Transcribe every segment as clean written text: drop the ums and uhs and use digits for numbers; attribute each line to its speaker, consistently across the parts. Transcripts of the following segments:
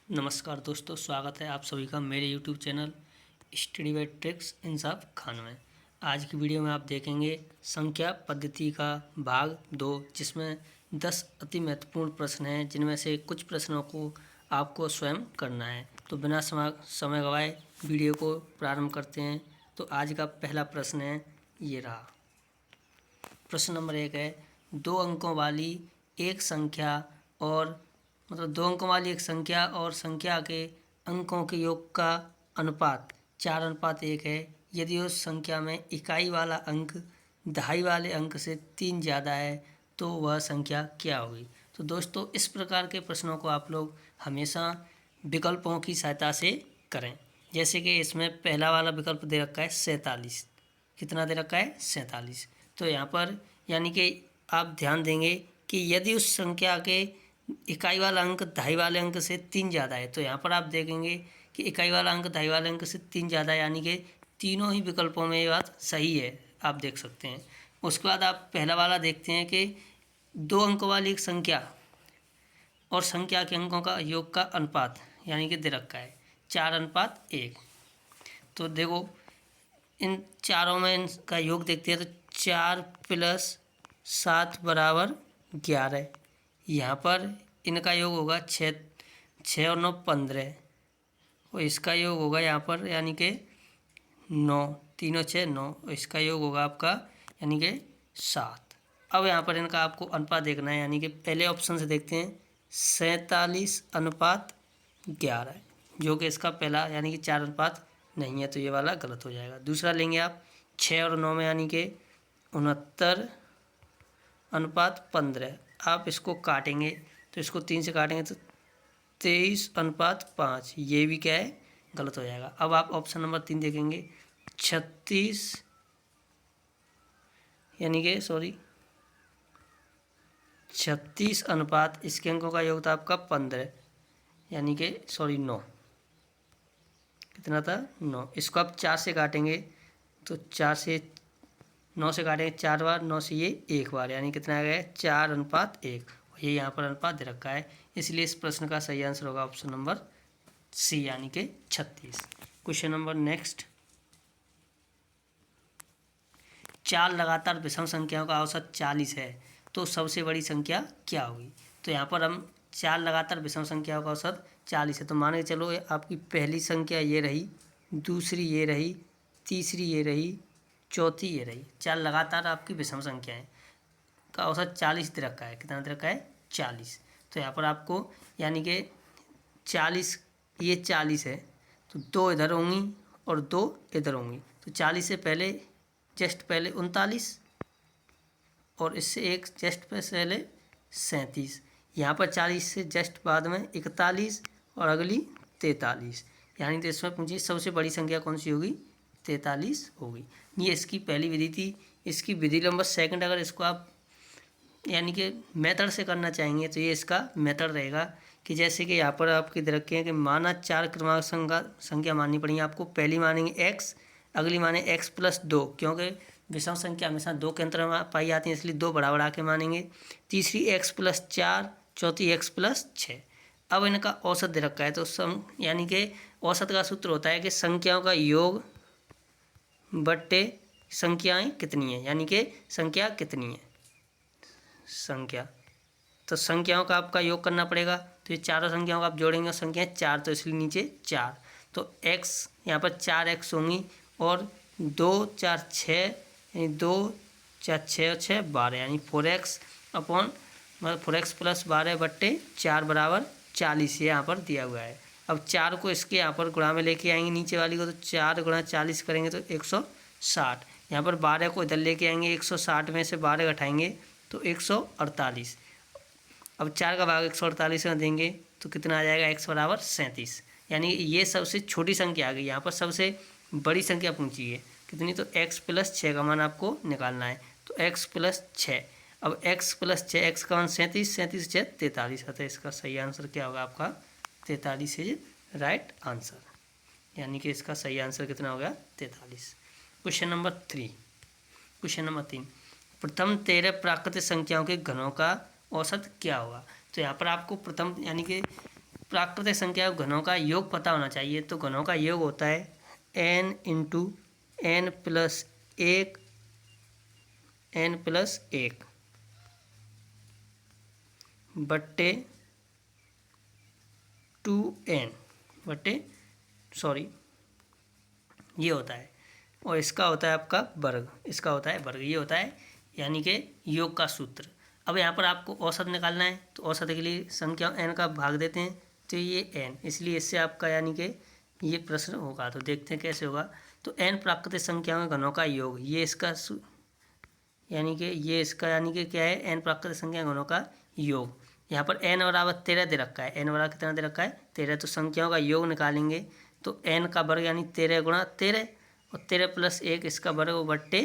Speaker 1: नमस्कार दोस्तों, स्वागत है आप सभी का मेरे YouTube channel study by tricks Insaf Khan में। आज की वीडियो में आप देखेंगे संख्या पद्धति का भाग 2, जिसमें 10 अति महत्वपूर्ण प्रश्न हैं, जिनमें से कुछ प्रश्नों को आपको स्वयं करना है। तो बिना समय गवाए वीडियो को प्रारंभ करते हैं। तो आज का पहला प्रश्न है, ये रहा। प्रश्न नंबर 1 है, 2 अंकों वाली एक संख्या और 2 अंकों वाली एक संख्या और संख्या के अंकों के योग का अनुपात 4:1 है। यदि उस संख्या में इकाई वाला अंक दहाई वाले अंक से 3 ज़्यादा है तो वह संख्या क्या होगी। तो दोस्तों, इस प्रकार के प्रश्नों को आप लोग हमेशा विकल्पों की सहायता से करें। जैसे कि इसमें पहला वाला विकल्प दे रखा है 47। कितना दे रखा है? 47। तो यहाँ पर यानी कि आप ध्यान देंगे कि यदि उस संख्या के इकाई वाला अंक दहाई वाले अंक से 3 ज़्यादा है, तो यहाँ पर आप देखेंगे कि इकाई वाला अंक दहाई वाले अंक से 3 ज़्यादा है, यानी कि तीनों ही विकल्पों में ये बात सही है, आप देख सकते हैं। उसके बाद आप पहला वाला देखते हैं कि 2 अंकों वाली एक संख्या और संख्या के अंकों का योग का अनुपात यानी कि दे रखा है 4:1। तो देखो, इन चारों में इनका योग देखते हैं तो 4 + 7 = 11। यहाँ पर इनका योग होगा 6 और 9 15, और इसका योग होगा यहाँ पर यानी कि 9, 3 और 6 9, और इसका योग होगा आपका यानी कि 7। अब यहाँ पर इनका आपको अनुपात देखना है, यानी कि पहले ऑप्शन से देखते हैं 47:11, जो कि इसका पहला यानी कि 4 नहीं है, तो ये वाला गलत हो जाएगा। दूसरा लेंगे आप 6 और 9 में यानी कि 69:15। आप इसको काटेंगे तो इसको 3 से काटेंगे तो 23:5, ये भी क्या है? गलत हो जाएगा। अब आप ऑप्शन नंबर 3 देखेंगे 36 यानी कि 36 इसके अंकों का योग था आपका 15 यानी कि 9। कितना था? 9। इसको आप 4 से काटेंगे तो 9 से काटेंगे 4 बार, 9 से ये 1 बार, यानी कितना आ गया? 4:1। ये यहाँ पर अनुपात दे रखा है, इसलिए इस प्रश्न का सही आंसर होगा ऑप्शन नंबर सी यानी कि 36। क्वेश्चन नंबर नेक्स्ट, 4 लगातार विषम संख्याओं का औसत 40 है तो सबसे बड़ी संख्या क्या होगी। तो यहाँ पर हम 4 लगातार विषम संख्याओं का औसत 40 है, तो मान के चलो आपकी पहली संख्या ये रही, दूसरी ये रही, तीसरी ये रही, चौथी ये रही। 4 लगातार आपकी विषम संख्याएं का औसत 40 दे रखा है। कितना दे रखा है? 40। तो यहाँ पर आपको यानी कि 40, ये 40 है तो 2 इधर होंगी और 2 इधर होंगी, तो 40 से पहले जस्ट पहले 39 और इससे एक जस्ट पहले 37। यहाँ पर 40 से जस्ट बाद में 41 और अगली 43, यानी तो इसमें मुझे सबसे बड़ी संख्या कौन सी होगी? 43 होगी। ये इसकी पहली विधि थी। इसकी विधि नंबर सेकंड, अगर इसको आप यानी कि मेथड से करना चाहेंगे तो ये इसका मेथड रहेगा कि जैसे कि यहाँ पर आपके दे रखे हैं कि माना 4 क्रमांक संख्या माननी पड़ेगी आपको। पहली मानेंगे x, अगली माने x + 2, क्योंकि विषम संख्या हमेशा 2 के अंतर में पाई जाती है, इसलिए 2 बढ़ा के मानेंगे। तीसरी x + 4, चौथी x + 6। अब इनका औसत दे रखा है, तो यानी कि औसत का सूत्र होता है कि संख्याओं का योग बट्टे संख्याएं कितनी है, यानी कि संख्या कितनी है संख्या। तो संख्याओं का आपका योग करना पड़ेगा, तो ये चारों संख्याओं का आप जोड़ेंगे, संख्या 4 तो इसलिए नीचे 4। तो x यहाँ पर 4x होंगी और 2 4 6 यानी 2 4 6 और 6 12, यानी 4x मतलब 4x + 12 बट्टे 4 = 40, ये यहाँ पर दिया हुआ है। अब 4 को इसके यहाँ पर गुणा में लेके आएंगे नीचे वाली को, तो 4 × 40 करेंगे तो 160। यहाँ पर 12 को इधर लेके आएंगे, 160 में से 12 घटाएंगे तो 148। अब 4 का भाग 148 में देंगे तो कितना आ जाएगा? x = 37, यानी ये सबसे छोटी संख्या आ गई। यहाँ पर सबसे बड़ी संख्या पूछी है कितनी, तो x + 6 का मान आपको निकालना है, तो x + 6। अब x + 6, x का मान 37, 37 6 43, अतः इसका सही आंसर क्या होगा आपका? 43 इज राइट आंसर, यानी कि इसका सही आंसर कितना हो गया? 43। क्वेश्चन नंबर 3, क्वेश्चन नंबर 3, प्रथम 13 प्राकृतिक संख्याओं के घनों का औसत क्या होगा। तो यहाँ पर आपको प्रथम यानी कि प्राकृतिक संख्या घनों का योग पता होना चाहिए। तो घनों का योग होता है n इंटू n प्लस एक बट्टे 2n बट्टे ये होता है। और इसका होता है आपका वर्ग, इसका होता है वर्ग, ये होता है यानी कि योग का सूत्र। अब यहाँ पर आपको औसत निकालना है, तो औसत के लिए संख्या n का भाग देते हैं, तो ये n, इसलिए इससे आपका यानी कि ये प्रश्न होगा। तो देखते हैं कैसे होगा। तो n प्राकृतिक संख्याओं के घनों का योग, ये इसका यानी कि ये इसका यानी कि क्या है, n प्राकृतिक संख्या घनों का योग। यहाँ पर n बराबर 13 दे रखा है, n बराबर कितना दे रखा है 13। तो संख्याओं का योग निकालेंगे तो n का वर्ग यानी 13 गुणा 13 और 13 प्लस 1 इसका वर्ग बट्टे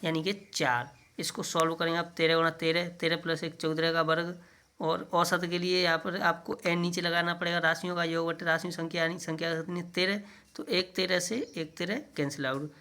Speaker 1: यानी कि 4। इसको सॉल्व करेंगे आप, 13 गुणा 13, 13 प्लस 1 14 का वर्ग। और औसत के लिए यहाँ पर आपको n नीचे लगाना पड़ेगा, राशियों का योग बट्टे राशियों संख्या यानी संख्या कितनी 13। तो एक 13 से एक 13 कैंसिल आउट,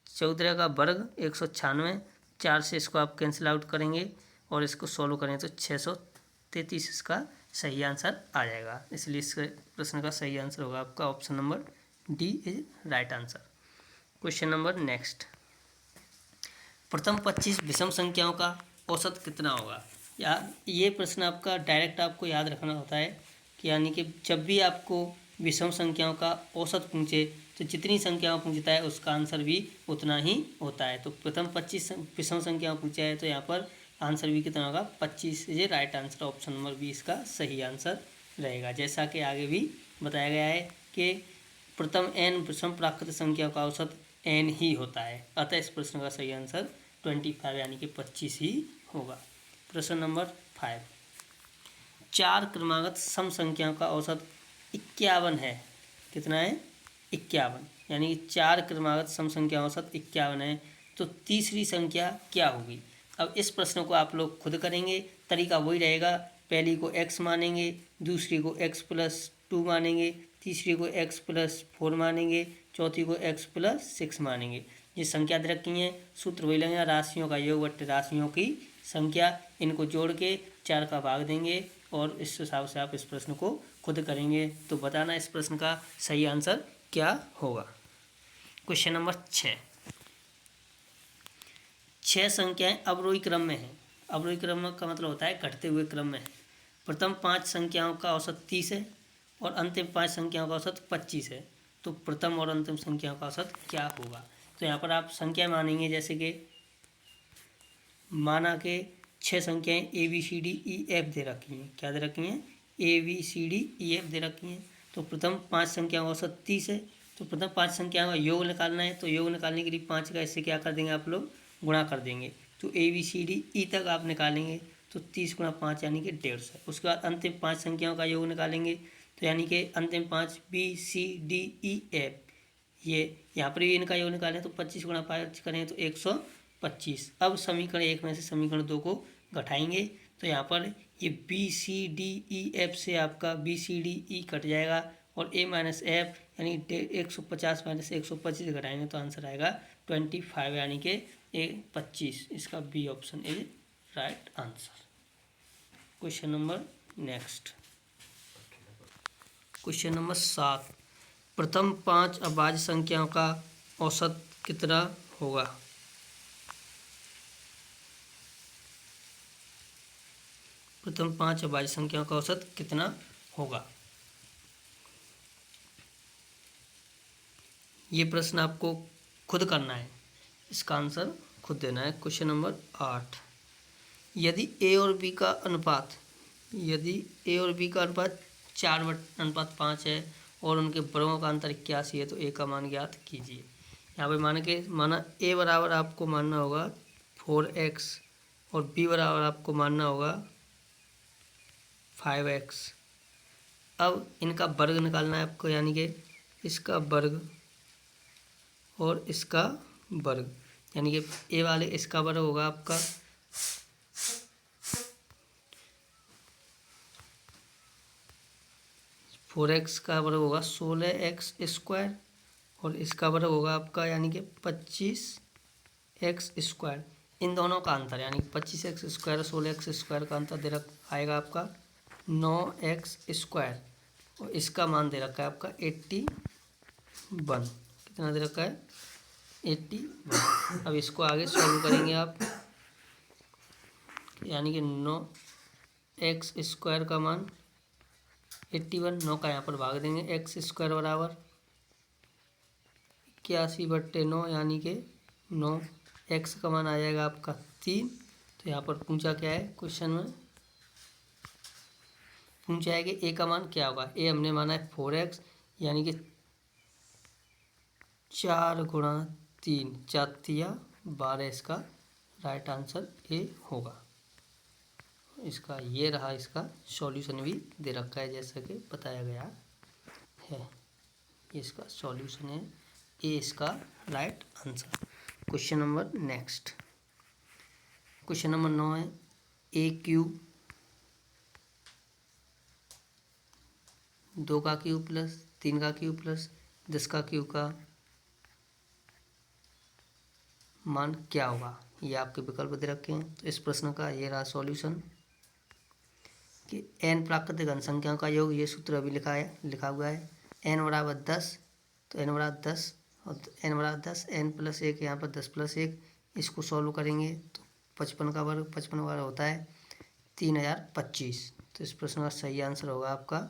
Speaker 1: 14 का वर्ग 196, 4 से इसको आप कैंसिल आउट करेंगे और इसको सॉल्व करें तो 633 इसका सही आंसर आ जाएगा। इसलिए इस प्रश्न का सही आंसर होगा आपका option number D is right answer. Question number next, प्रथम 25 विषम संख्याओं का औसत कितना होगा। या ये प्रश्न आपका डायरेक्ट आपको याद रखना होता है कि यानी कि जब भी आपको विषम संख्याओं का औसत पूछे तो जितनी संख्याओं पूछता है उसका आंसर भी उतना ही होता है। तो प्रथम 25 विषम संख्याओं पूछा है तो यहाँ पर आंसर भी कितना होगा 25, ये right answer, option number B इसका सही आंसर रहेगा। जैसा कि आगे भी बताया गया है कि प्रथम n विषम प्राकृतिक संख्या का औसत n ही होता है, अतः इस प्रश्न का सही आंसर 25 यानी कि 25 ही होगा। प्रश्न नंबर 5, 4 क्रमागत सम संख्याओं का औसत 51 है। कितना है 51, यानी कि 4 क्रमागत सम संख्या औसत 51 है। तो तीसरी संख्या क्या होगी। अब इस प्रश्न को आप लोग खुद करेंगे, तरीका वही रहेगा, पहली को x मानेंगे, दूसरी को x प्लस 2 मानेंगे, तीसरी को x प्लस 4 मानेंगे, चौथी को x प्लस 6 मानेंगे। ये संख्या दे रखी हैं, सूत्र वही लगेगा, राशियों का योग बट्टे राशियों की संख्या, इनको जोड़ के 4 का भाग देंगे और इस हिसाब से आप इस प्रश्न को खुद करेंगे। तो बताना इस प्रश्न का सही आंसर क्या होगा। क्वेश्चन नंबर 6 संख्याएं अवरोही क्रम में हैं। अवरोही क्रम का मतलब होता है घटते हुए क्रम में है। प्रथम 5 संख्याओं का औसत 30 है और अंतिम 5 संख्याओं का औसत 25 है। तो प्रथम और अंतिम संख्याओं का औसत क्या होगा। तो यहाँ पर आप संख्या मानेंगे, जैसे कि माना के 6 संख्याएं ABCDEF दे रखी हैं। क्या दे रखी हैं ABCDEF दे रखी हैं। तो प्रथम 5 संख्याओं का औसत 30 है। तो प्रथम 5 संख्याओं का योग निकालना है। तो योग निकालने के लिए 5 का इससे क्या कर देंगे आप लोग गुणा कर देंगे। तो ABCDE तक आप निकालेंगे तो 30 गुणा 5 यानी कि 150। उसके बाद अंतिम 5 संख्याओं का योग निकालेंगे तो यानी कि अंतिम 5 BCDEF, ये यहाँ पर भी इनका योग निकालें तो 25 गुणा 5 करें तो 125। अब समीकरण 1 में से समीकरण 2 को घटाएंगे तो यहाँ पर ये BCDEF से आपका BCDE कट जाएगा और A माइनस एफ यानी 150 माइनस 125 घटाएंगे तो आंसर आएगा 25 यानी कि 25। इसका B option is right answer. Question number next, question number 7, प्रथम 5 अभाज्य संख्याओं का औसत कितना होगा। प्रथम 5 अभाज्य संख्याओं का औसत कितना होगा। ये प्रश्न आपको खुद करना है, इसका आंसर खुद देना है। क्वेश्चन नंबर 8, यदि ए और बी का अनुपात 4:5 है और उनके वर्गों का अंतर 81 है तो ए का मान ज्ञात कीजिए। यहाँ पे माना ए बराबर आपको मानना होगा 4x और बी बराबर आपको मानना होगा 5x। अब इनका वर्ग निकालना है आपको, यानी कि इसका वर्ग और इसका वर्ग, यानी कि ए वाले इसका वर्ग होगा आपका 4x का वर्ग होगा 16x स्क्वायर और इसका वर्ग होगा आपका यानी कि 25x स्क्वायर। इन दोनों का अंतर यानी 25x स्क्वायर और 16x स्क्वायर का अंतर दे आएगा आपका 9x स्क्वायर। और इसका मान दे रखा है आपका 81। कितना दे रखा है? 81। अब इसको आगे सॉल्व करेंगे आप, यानी कि 9x² का मान 81, 9 का यहाँ पर भाग देंगे, x² बराबर 81/9, यानी कि 9, x का मान आ जाएगा आपका 3। तो यहाँ पर पूछा क्या है क्वेश्चन में, पूछा है कि a का मान क्या होगा। a हमने माना है 4x, यानी कि 4 गुणा 3, 4 तिया 12, इसका राइट आंसर a होगा। इसका ये रहा, इसका सॉल्यूशन भी दे रखा है जैसा कि बताया गया है। इसका सॉल्यूशन है ए, इसका right answer. Question number next, question number 9 है a³ 2 का क्यूब प्लस 3 का क्यूब प्लस 10 का क्यूब का मान क्या होगा। ये आपके विकल्प दे रखे हैं। तो इस प्रश्न का ये रहा सॉल्यूशन कि n प्राकृतिक घन संख्याओं का योग, ये सूत्र अभी लिखा हुआ है। n बराबर 10, तो n बराबर 10 और n बराबर 10, n + 1, यहाँ पर 10 + 1, इसको सॉल्व करेंगे तो 55 का वर्ग, 55 वर्ग होता है 3025। तो इस प्रश्न का सही आंसर होगा आपका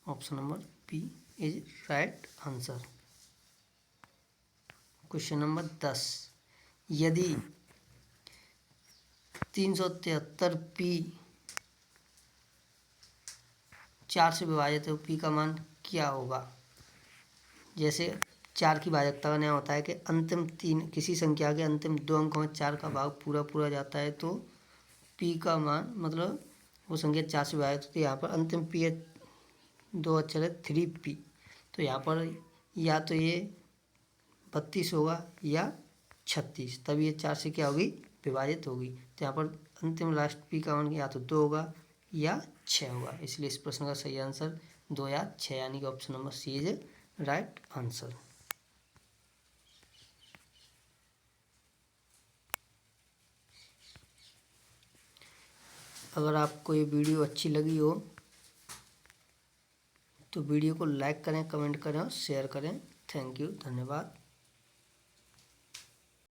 Speaker 1: option number B is right answer. Question number 10, यदि 373p 4 से विभाजित है, p का मान क्या होगा। जैसे 4 की भाजकता का नियम होता है कि अंतिम 3 किसी संख्या के अंतिम 2 अंकों में 4 का भाग पूरा जाता है, तो p का मान मतलब वो संख्या 4 से विभाजित होती है। यहाँ पर अंतिम p है, 2 अक्षर है 3p, तो यहाँ पर या तो ये 32 होगा या 36, तब ये 4 से क्या होगी, विभाजित होगी। तो यहाँ पर अंतिम लास्ट p का मान या तो 2 होगा या 6 होगा। इसलिए इस प्रश्न का सही आंसर 2 या 6, यानी कि option number C is right answer. अगर आपको ये वीडियो अच्छी लगी हो तो वीडियो को लाइक करें, कमेंट करें और शेयर करें। थैंक यू, धन्यवाद।